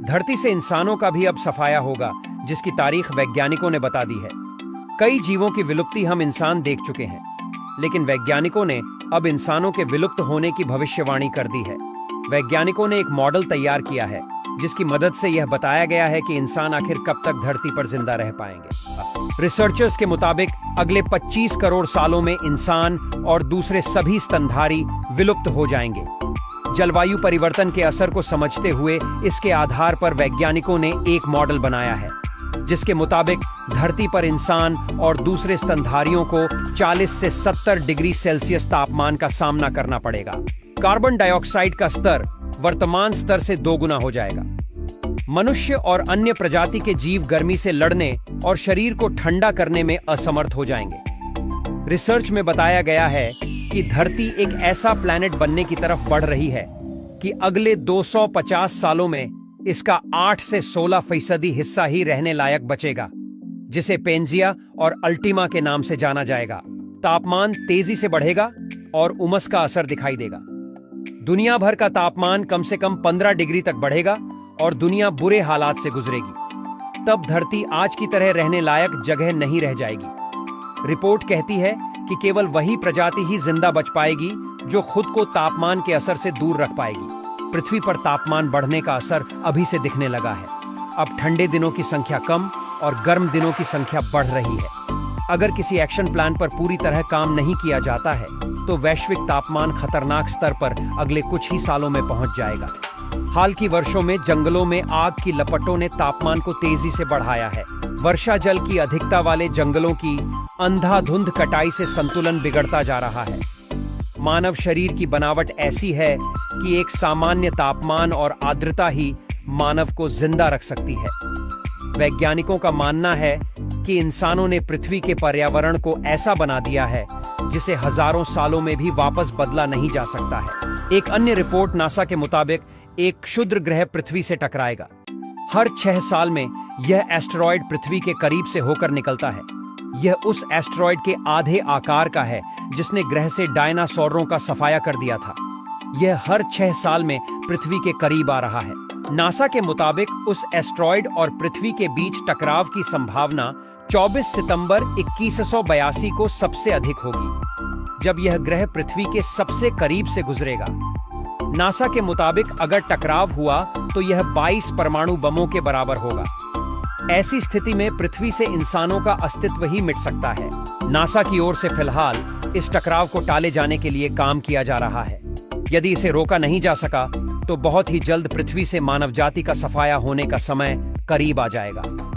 धरती से इंसानों का भी अब सफाया होगा, जिसकी तारीख वैज्ञानिकों ने बता दी है। कई जीवों की विलुप्ति हम इंसान देख चुके हैं, लेकिन वैज्ञानिकों ने अब इंसानों के विलुप्त होने की भविष्यवाणी कर दी है। वैज्ञानिकों ने एक मॉडल तैयार किया है, जिसकी मदद से यह बताया गया है कि इंसान आखिर कब तक धरती पर जिंदा रह पाएंगे। रिसर्चर्स के मुताबिक अगले 25 करोड़ सालों में इंसान और दूसरे सभी स्तनधारी विलुप्त हो जाएंगे। जलवायु परिवर्तन के असर को समझते हुए इसके आधार पर वैज्ञानिकों ने एक मॉडल बनाया है, जिसके मुताबिक धरती पर इंसान और दूसरे स्तनधारियों को 40 से 70 डिग्री सेल्सियस तापमान का सामना करना पड़ेगा। कार्बन डाइऑक्साइड का स्तर वर्तमान स्तर से 2 गुना हो जाएगा। मनुष्य और अन्य प्रजाति के जीव गर्मी से लड़ने और शरीर को ठंडा करने में असमर्थ हो जाएंगे। रिसर्च में बताया गया है कि धरती एक ऐसा प्लैनेट बनने की तरफ बढ़ रही है कि अगले 250 सालों में इसका 8 से 16% हिस्सा ही रहने लायक बचेगा, जिसे पेंजिया और अल्टीमा के नाम से जाना जाएगा। तापमान तेजी से बढ़ेगा और उमस का असर दिखाई देगा। दुनिया भर का तापमान कम से कम 15 डिग्री तक बढ़ेगा और दुनिया बुरे हालात से गुजरेगी। तब धरती आज की तरह रहने लायक जगह नहीं रह जाएगी। रिपोर्ट कहती है कि केवल वही प्रजाति ही जिंदा बच पाएगी जो खुद को तापमान के असर से दूर रख पाएगी। पृथ्वी पर तापमान बढ़ने का असर अभी से दिखने लगा है। अब ठंडे दिनों की संख्या कम और गर्म दिनों की संख्या बढ़ रही है। अगर किसी एक्शन प्लान पर पूरी तरह काम नहीं किया जाता है, तो वैश्विक तापमान खतरनाक स्तर पर अगले कुछ ही सालों में पहुंच जाएगा। हाल की वर्षों में जंगलों में आग की लपटों ने तापमान को तेजी से बढ़ाया है। वर्षा जल की अधिकता वाले जंगलों की अंधाधुंध कटाई से संतुलन बिगड़ता जा रहा है। मानव शरीर की बनावट ऐसी है कि एक सामान्य तापमान और आर्द्रता ही मानव को जिंदा रख सकती है। वैज्ञानिकों का मानना है कि इंसानों ने पृथ्वी के पर्यावरण को ऐसा बना दिया है जिसे हजारों सालों में भी वापस बदला नहीं जा सकता है। एक अन्य रिपोर्ट नासा के मुताबिक एक क्षुद्र ग्रह पृथ्वी से टकराएगा। हर 6 साल में यह एस्टेरॉयड पृथ्वी के करीब से होकर निकलता है। यह उस एस्टेरॉयड के आधे आकार का है जिसने ग्रह से डायनासोरों का सफाया कर दिया था। यह हर 6 साल में पृथ्वी के करीब आ रहा है। नासा के मुताबिक उस एस्टेरॉयड और पृथ्वी के बीच टकराव की संभावना 24 सितंबर 2182 को सबसे अधिक होगी, जब यह ग्रह पृथ्वी के सबसे करीब से गुजरेगा। नासा के मुताबिक अगर टकराव हुआ तो यह 22 परमाणु बमों के बराबर होगा। ऐसी स्थिति में पृथ्वी से इंसानों का अस्तित्व ही मिट सकता है। नासा की ओर से फिलहाल इस टकराव को टाले जाने के लिए काम किया जा रहा है। यदि इसे रोका नहीं जा सका तो बहुत ही जल्द पृथ्वी से मानव जाति का सफाया होने का समय करीब आ जाएगा।